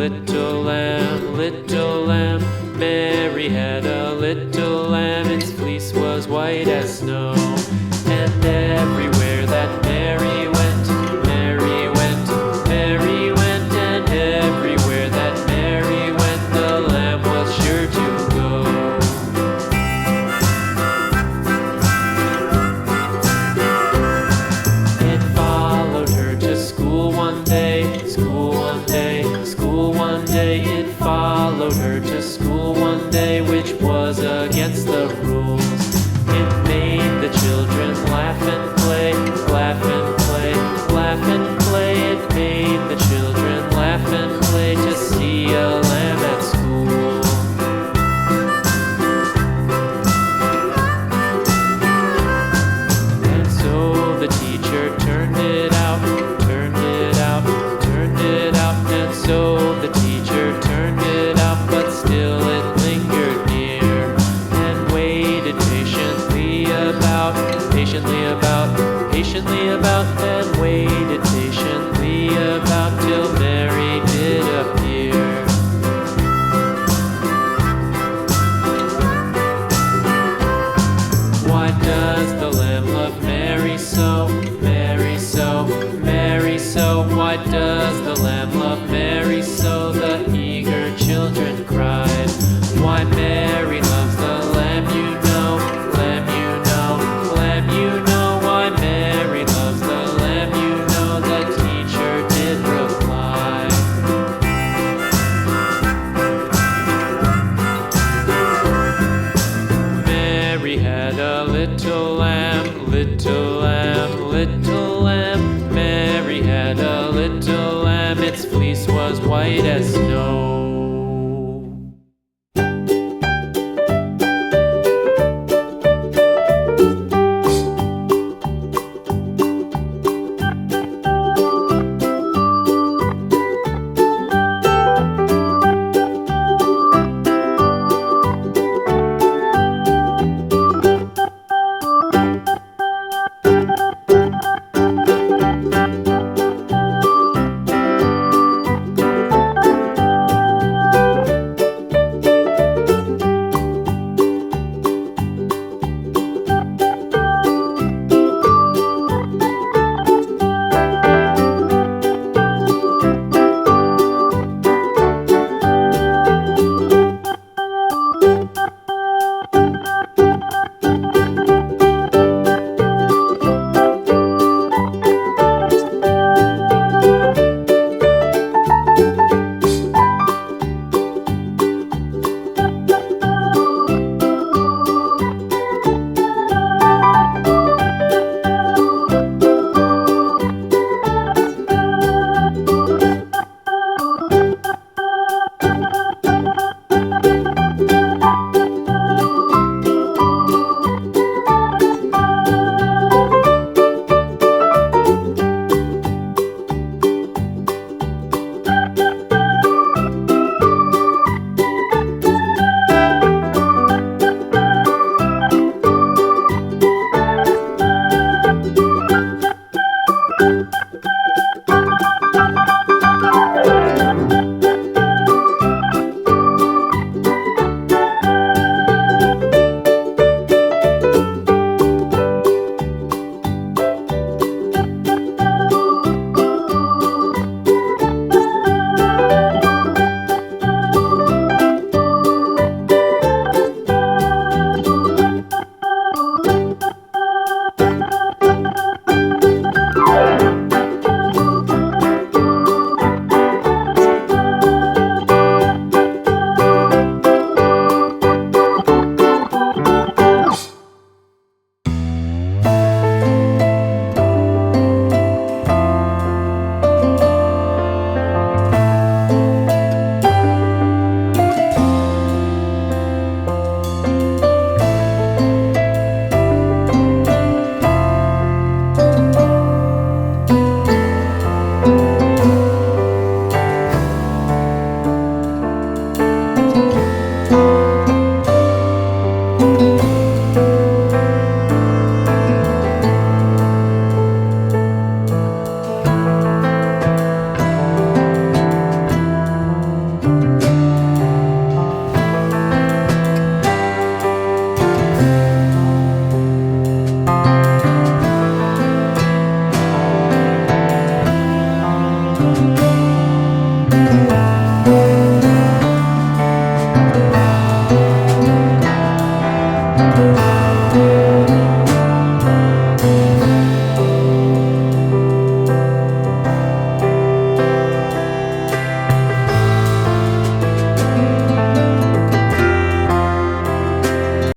little lamb, little lamb. Mary had a little lamb, its fleece was white as snow. And everywhere that Mary went, Mary went, Mary went. And everywhere that Mary went, the lamb was sure to go. It followed her to school one day, school one day, school one day. It followed her to school one day, which was against the rules. It made the children laugh and play, laugh and play, laugh and play. It made the children laugh and play to see a lamb at school. And so the teacher turned it out, turned it out, turned it out. And so the teacher turned it out, but still it lingered near and waited patiently about, patiently about, and waited patiently about till Mary did appear. Why does the lamb love Mary so, Mary so, Mary so? Why does the lamb love Mary so? The eager children cried. Why Mary loves the lamb, you know, lamb, you know, lamb, you know. Why Mary loves the lamb, you know, the teacher did reply. Mary had a little lamb, little lamb, little lamb. Mary had a little lamb, its fleece was white as snow. Realted.